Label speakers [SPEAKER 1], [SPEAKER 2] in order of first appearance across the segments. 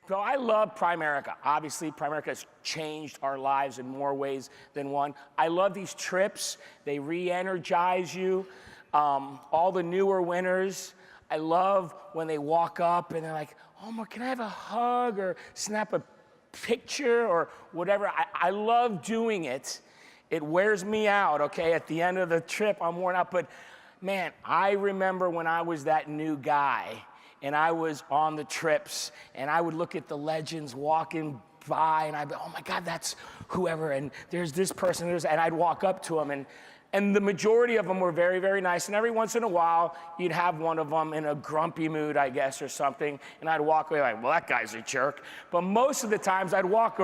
[SPEAKER 1] So I love Primerica. Obviously, Primerica has changed our lives in more ways than one. I love these trips. They re-energize you. All the newer winners, I love when they walk up and they're like, Omar, can I have a hug or snap a picture or whatever? I love doing it. It wears me out, okay? At the end of the trip, I'm worn out. But man, I remember when I was that new guy and I was on the trips and I would look at the legends walking by and I'd be, oh my God, that's whoever, and there's this person, and I'd walk up to them, and the majority of them were very, very nice, and every once in a while, you'd have one of them in a grumpy mood, I guess, or something, and I'd walk away like, well, that guy's a jerk. But most of the times, I'd walk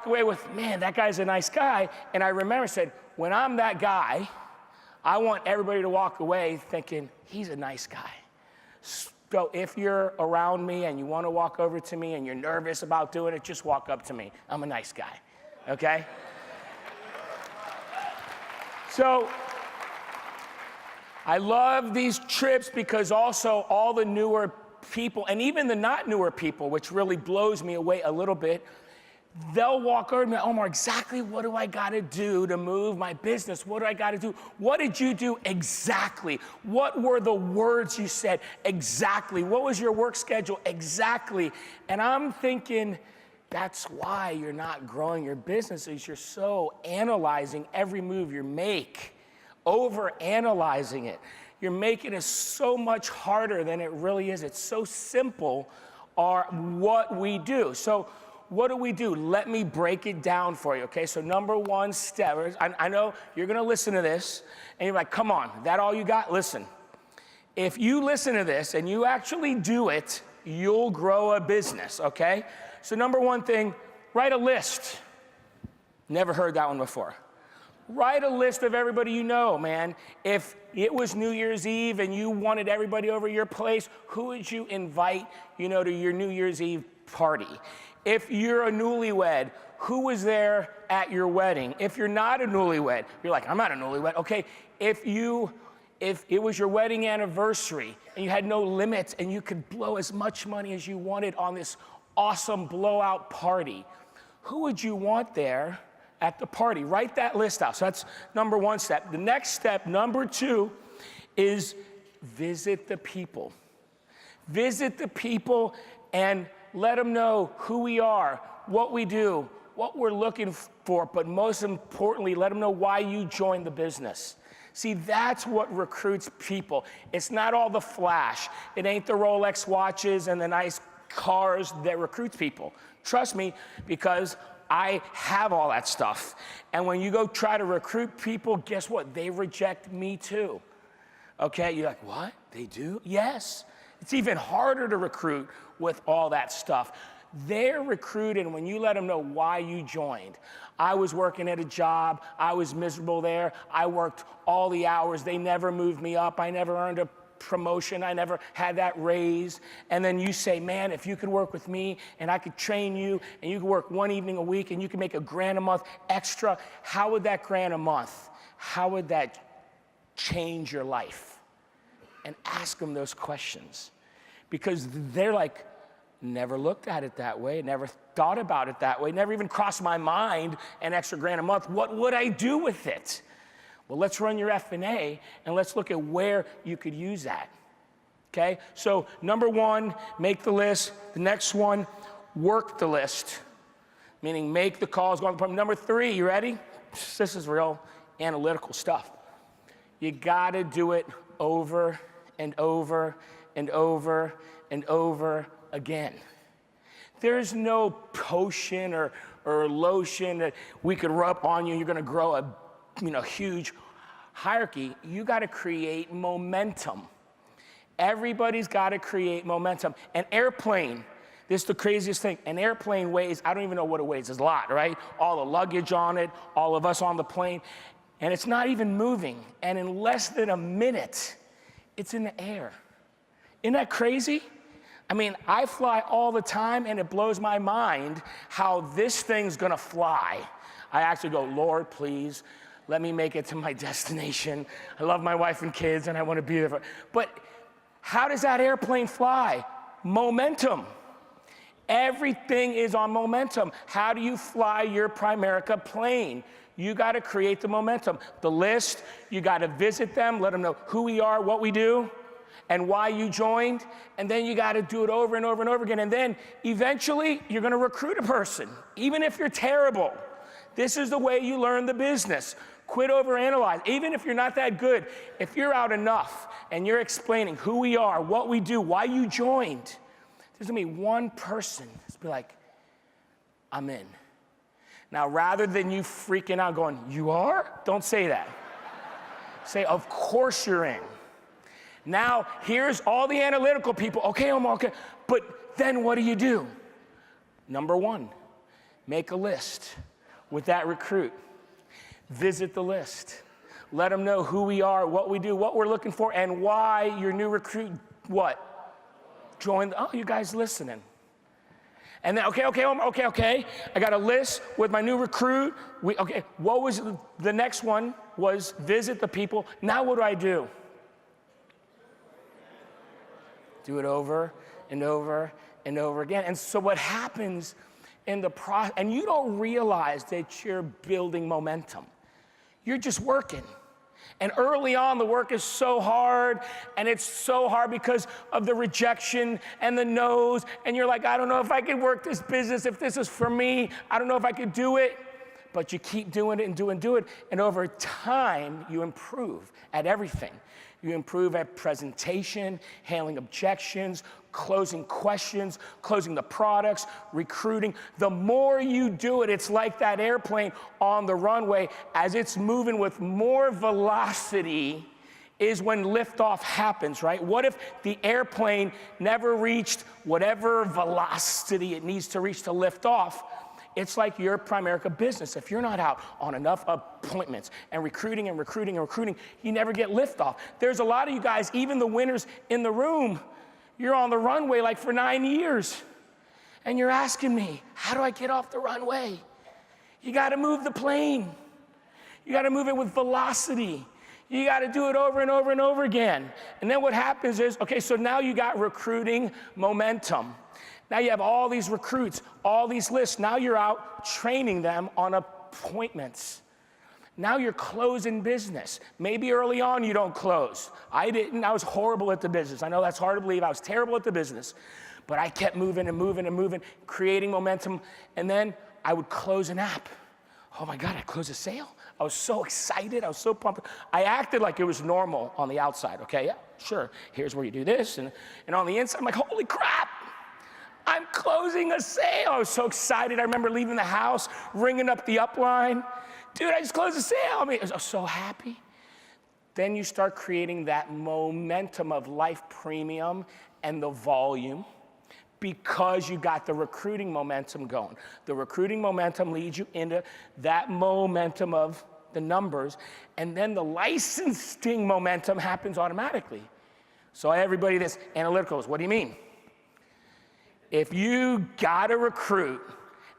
[SPEAKER 1] away with, man, that guy's a nice guy, and I remember said, when I'm that guy, I want everybody to walk away thinking, he's a nice guy. So if you're around me and you want to walk over to me and you're nervous about doing it, just walk up to me. I'm a nice guy, okay? So I love these trips because also all the newer people, and even the not newer people, which really blows me away a little bit, they'll walk over to me, Omar, exactly what do I got to do to move my business? What do I got to do? What did you do exactly? What were the words you said exactly? What was your work schedule exactly? And I'm thinking, that's why you're not growing your business, is you're so analyzing every move you make, over-analyzing it. You're making it so much harder than it really is. It's so simple, are what we do. So what do? Let me break it down for you, okay? So number one step, I know you're gonna listen to this, and you're like, come on, that all you got? Listen, if you listen to this and you actually do it, you'll grow a business, okay? So number one thing, write a list. Never heard that one before. Write a list of everybody you know, man. If it was New Year's Eve and you wanted everybody over your place, who would you invite, to your New Year's Eve party? If you're a newlywed, who was there at your wedding? If you're not a newlywed, you're like, I'm not a newlywed. Okay, if it was your wedding anniversary and you had no limits and you could blow as much money as you wanted on this awesome blowout party, who would you want there at the party? Write that list out. So that's number one step. The next step, number two, is visit the people. Visit the people and let them know who we are, what we do, what we're looking for, but most importantly, let them know why you joined the business. See, that's what recruits people. It's not all the flash. It ain't the Rolex watches and the nice cars that recruits people. Trust me, because I have all that stuff. And when you go try to recruit people, guess what? They reject me too. Okay, you're like, what? They do? Yes. It's even harder to recruit with all that stuff. They're recruited when you let them know why you joined. I was working at a job. I was miserable there. I worked all the hours. They never moved me up. I never earned a promotion. I never had that raise. And then you say, man, if you could work with me and I could train you and you could work one evening a week and you could make $1,000 a month extra, how would that $1,000 a month, how would that change your life? And ask them those questions. Because they're like, never looked at it that way, never thought about it that way, never even crossed my mind an extra $1,000 a month. What would I do with it? Well, let's run your F&A and let's look at where you could use that. Okay? So number one, make the list. The next one, work the list. Meaning make the calls, go on the appointment. Number three, you ready? This is real analytical stuff. You gotta do it over and over and over and over again. There's no potion or lotion that we could rub on you. You're going to grow a huge hierarchy. You got to create momentum. Everybody's got to create momentum. An airplane, this is the craziest thing. An airplane weighs, I don't even know what it weighs. It's a lot, right? All the luggage on it, all of us on the plane, and it's not even moving. And in less than a minute, it's in the air. Isn't that crazy? I mean, I fly all the time, and it blows my mind how this thing's gonna fly. I actually go, Lord, please, let me make it to my destination. I love my wife and kids, and I wanna be there. But how does that airplane fly? Momentum. Everything is on momentum. How do you fly your Primerica plane? You got to create the momentum. The list, you got to visit them, let them know who we are, what we do, and why you joined. And then you got to do it over and over and over again. And then eventually you're going to recruit a person, even if you're terrible. This is the way you learn the business. Quit overanalyze. Even if you're not that good, if you're out enough and you're explaining who we are, what we do, why you joined, there's going to be one person that's be like, I'm in. Now, rather than you freaking out going, you are? Don't say that. Say, of course you're in. Now, here's all the analytical people. Okay, Omar, okay. But then what do? Number one, make a list with that recruit. Visit the list. Let them know who we are, what we do, what we're looking for, and why your new recruit, what? Join, oh, you guys listening. And then, okay. I got a list with my new recruit. Okay, what was the next one was visit the people. Now what do? Do it over and over and over again. And so what happens in the process, and you don't realize that you're building momentum. You're just working. And early on, the work is so hard, and it's so hard because of the rejection and the no's, and you're like, I don't know if I could work this business, if this is for me, I don't know if I could do it. But you keep doing it and do it, and over time, you improve at everything. You improve at presentation, handling objections, closing questions, closing the products, recruiting. The more you do it, it's like that airplane on the runway. As it's moving with more velocity is when liftoff happens, right? What if the airplane never reached whatever velocity it needs to reach to lift off? It's like your Primerica business. If you're not out on enough appointments and recruiting, you never get liftoff. There's a lot of you guys, even the winners in the room, you're on the runway like for 9 years. And you're asking me, how do I get off the runway? You got to move the plane. You got to move it with velocity. You got to do it over and over and over again. And then what happens is, okay, so now you got recruiting momentum. Now you have all these recruits, all these lists. Now you're out training them on appointments. Now you're closing business. Maybe early on you don't close. I didn't. I was horrible at the business. I know that's hard to believe. I was terrible at the business. But I kept moving and moving, creating momentum. And then I would close an app. Oh my God, I closed a sale? I was so excited. I was so pumped. I acted like it was normal on the outside. Okay, yeah, sure. Here's where you do this. And on the inside, I'm like, holy crap. I'm closing a sale. I was so excited. I remember leaving the house, ringing up the upline. Dude, I just closed a sale. I mean, I was so happy. Then you start creating that momentum of life premium and the volume because you got the recruiting momentum going. The recruiting momentum leads you into that momentum of the numbers, and then the licensing momentum happens automatically. So everybody that's analytical is, what do you mean? If you got a recruit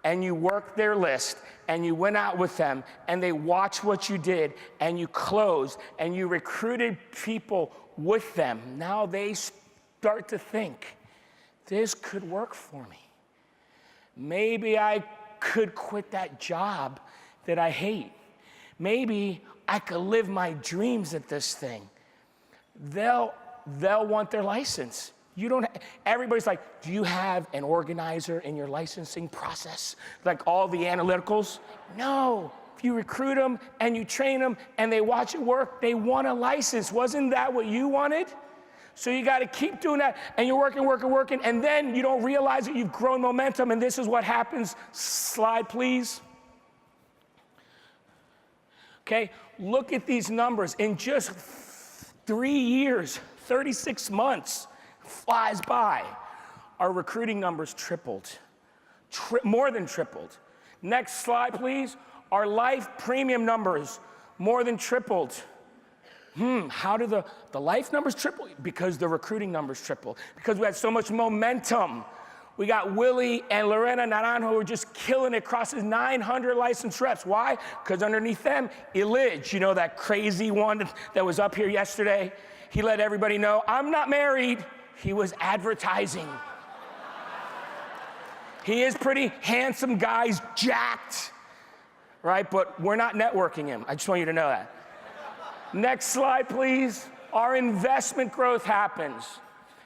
[SPEAKER 1] and you worked their list and you went out with them and they watched what you did and you closed and you recruited people with them, now they start to think, this could work for me. Maybe I could quit that job that I hate. Maybe I could live my dreams at this thing. They'll want their license. Everybody's like, do you have an organizer in your licensing process? Like all the analyticals? No. If you recruit them and you train them and they watch it work, they want a license. Wasn't that what you wanted? So you got to keep doing that, and you're working, and then you don't realize that you've grown momentum, and this is what happens. Slide, please. Okay, look at these numbers. In just 3 years, 36 months, flies by. Our recruiting numbers tripled, more than tripled. Next slide, please. Our life premium numbers more than tripled. How do the life numbers triple? Because the recruiting numbers tripled. Because we had so much momentum. We got Willie and Lorena Naranjo who were just killing it, crosses 900 licensed reps. Why? Because underneath them, Elijah, you know, that crazy one that was up here yesterday. He let everybody know, I'm not married. He was advertising. He is pretty handsome guy, he's jacked, right? But we're not networking him. I just want you to know that. Next slide, please. Our investment growth happens.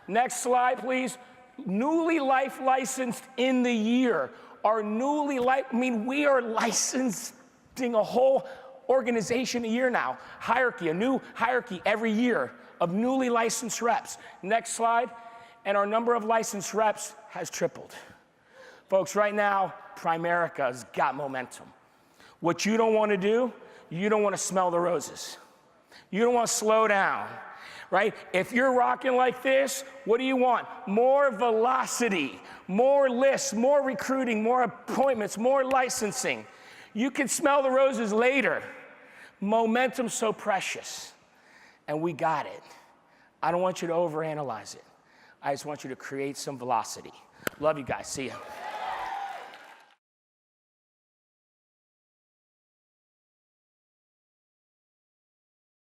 [SPEAKER 1] Next slide, please. Newly life licensed in the year. We are licensing a whole organization a year now. A new hierarchy every year of newly licensed reps. Next slide. And our number of licensed reps has tripled. Folks, right now, Primerica's got momentum. What you don't want to do, you don't want to smell the roses. You don't want to slow down, right? If you're rocking like this, what do you want? More velocity, more lists, more recruiting, more appointments, more licensing. You can smell the roses later. Momentum's so precious, and we got it. I don't want you to overanalyze it. I just want you to create some velocity. Love you guys. See ya.